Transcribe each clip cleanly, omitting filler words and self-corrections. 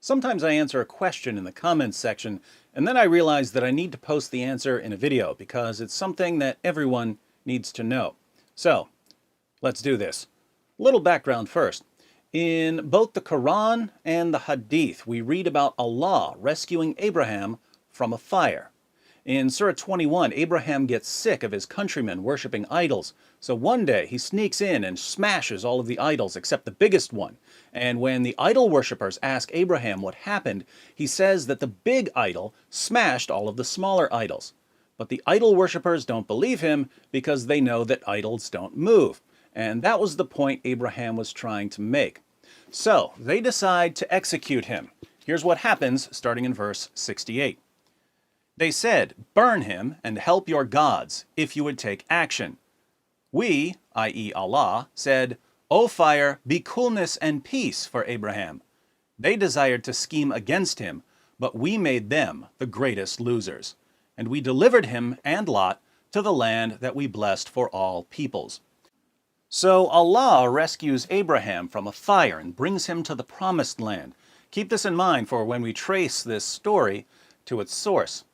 Sometimes I answer a question in the comments section, and then I realize that I need to post the answer in a video because it's something that everyone needs to know. So, let's do this. A little background first. In both the Quran and the Hadith, we read about Allah rescuing Abraham from a fire. In Surah 21, Abraham gets sick of his countrymen worshiping idols, so one day he sneaks in and smashes all of the idols except the biggest one. And when the idol worshippers ask Abraham what happened, he says that the big idol smashed all of the smaller idols. But the idol worshippers don't believe him because they know that idols don't move. And that was the point Abraham was trying to make. So they decide to execute him. Here's what happens starting in verse 68. They said, "Burn him and help your gods, if you would take action." We, i.e. Allah, said, "O fire, be coolness and peace for Abraham." They desired to scheme against him, but we made them the greatest losers. And we delivered him and Lot to the land that we blessed for all peoples. So Allah rescues Abraham from a fire and brings him to the promised land. Keep this in mind for when we trace this story to its source.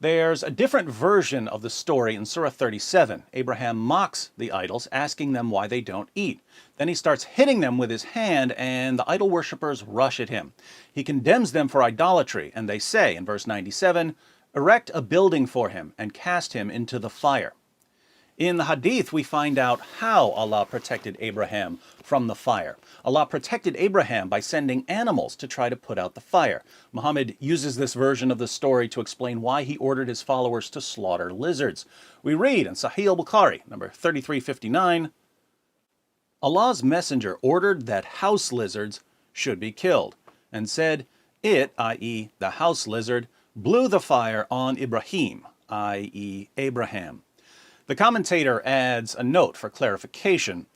There's a different version of the story in Surah 37. Abraham mocks the idols, asking them why they don't eat. Then he starts hitting them with his hand, and the idol worshippers rush at him. He condemns them for idolatry, and they say, in verse 97, "Erect a building for him and cast him into the fire." In the Hadith, we find out how Allah protected Abraham from the fire. Allah protected Abraham by sending animals to try to put out the fire. Muhammad uses this version of the story to explain why he ordered his followers to slaughter lizards. We read in Sahih al-Bukhari, number 3359, Allah's messenger ordered that house lizards should be killed, and said, it, i.e. the house lizard, blew the fire on Ibrahim, i.e. Abraham. The commentator adds a note for clarification.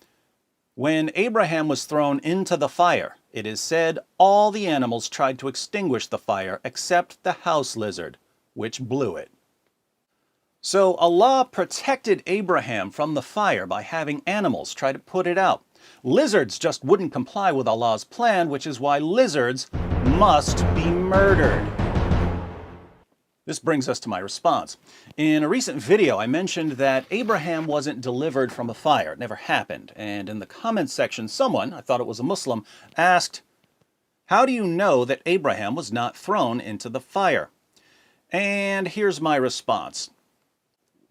When Abraham was thrown into the fire, it is said all the animals tried to extinguish the fire except the house lizard, which blew it. So Allah protected Abraham from the fire by having animals try to put it out. Lizards just wouldn't comply with Allah's plan, which is why lizards must be murdered. This brings us to my response. In a recent video, I mentioned that Abraham wasn't delivered from a fire. It never happened. And in the comments section, someone, I thought it was a Muslim, asked, "How do you know that Abraham was not thrown into the fire?" And here's my response.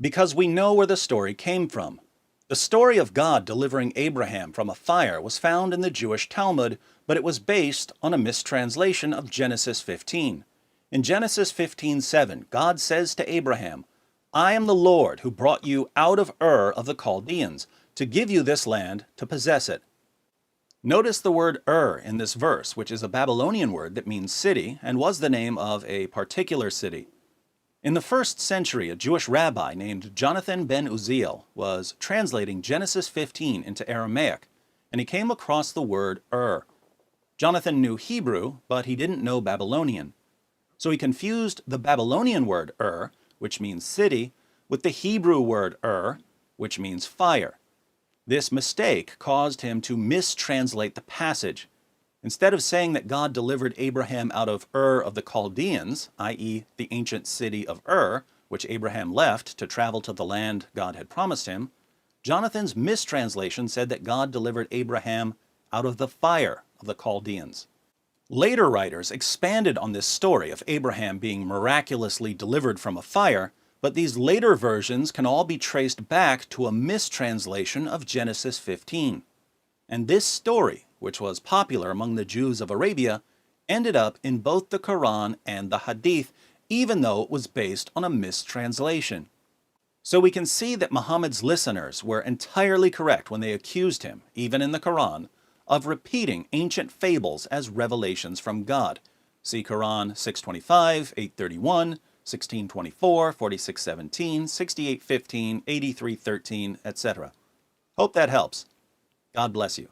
Because we know where the story came from. The story of God delivering Abraham from a fire was found in the Jewish Talmud, but it was based on a mistranslation of Genesis 15. In Genesis 15:7, God says to Abraham, "I am the Lord who brought you out of Ur of the Chaldeans to give you this land to possess it." Notice the word Ur in this verse, which is a Babylonian word that means city and was the name of a particular city. In the 1st century, a Jewish rabbi named Jonathan ben Uziel was translating Genesis 15 into Aramaic, and he came across the word Ur. Jonathan knew Hebrew, but he didn't know Babylonian. So he confused the Babylonian word Ur, which means city, with the Hebrew word Ur, which means fire. This mistake caused him to mistranslate the passage. Instead of saying that God delivered Abraham out of Ur of the Chaldeans, i.e. the ancient city of Ur, which Abraham left to travel to the land God had promised him, Jonathan's mistranslation said that God delivered Abraham out of the fire of the Chaldeans. Later writers expanded on this story of Abraham being miraculously delivered from a fire, but these later versions can all be traced back to a mistranslation of Genesis 15. And this story, which was popular among the Jews of Arabia, ended up in both the Quran and the Hadith, even though it was based on a mistranslation. So we can see that Muhammad's listeners were entirely correct when they accused him, even in the Quran, of repeating ancient fables as revelations from God. See Quran 625, 831, 1624, 4617, 6815, 8313, etc. Hope that helps. God bless you.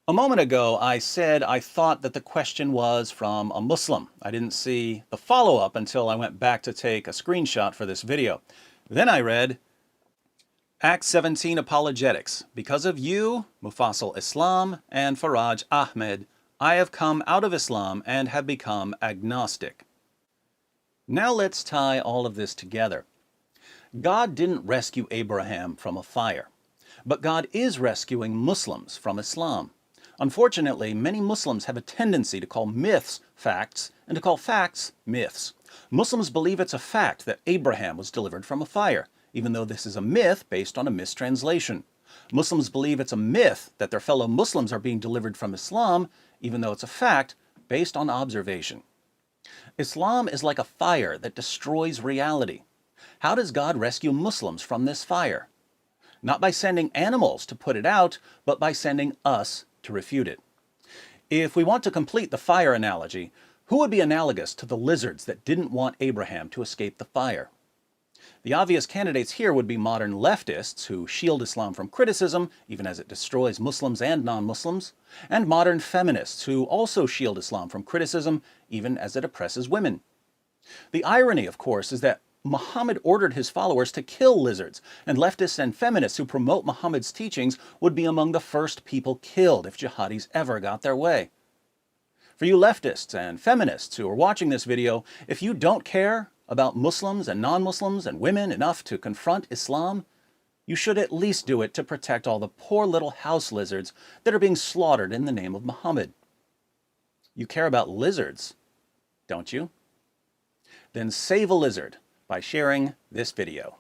A moment ago, I said I thought that the question was from a Muslim. I didn't see the follow-up until I went back to take a screenshot for this video. Then I read, Act 17 Apologetics. Because of you, Mufassal Islam, and Faraj Ahmed, I have come out of Islam and have become agnostic. Now let's tie all of this together. God didn't rescue Abraham from a fire, but God is rescuing Muslims from Islam. Unfortunately, many Muslims have a tendency to call myths facts and to call facts myths. Muslims believe it's a fact that Abraham was delivered from a fire, even though this is a myth based on a mistranslation. Muslims believe it's a myth that their fellow Muslims are being delivered from Islam, even though it's a fact based on observation. Islam is like a fire that destroys reality. How does God rescue Muslims from this fire? Not by sending animals to put it out, but by sending us to refute it. If we want to complete the fire analogy, who would be analogous to the lizards that didn't want Abraham to escape the fire? The obvious candidates here would be modern leftists who shield Islam from criticism, even as it destroys Muslims and non-Muslims, and modern feminists who also shield Islam from criticism, even as it oppresses women. The irony, of course, is that Muhammad ordered his followers to kill lizards, and leftists and feminists who promote Muhammad's teachings would be among the first people killed if jihadis ever got their way. For you leftists and feminists who are watching this video, if you don't care about Muslims and non-Muslims and women enough to confront Islam, you should at least do it to protect all the poor little house lizards that are being slaughtered in the name of Muhammad. You care about lizards, don't you? Then save a lizard by sharing this video.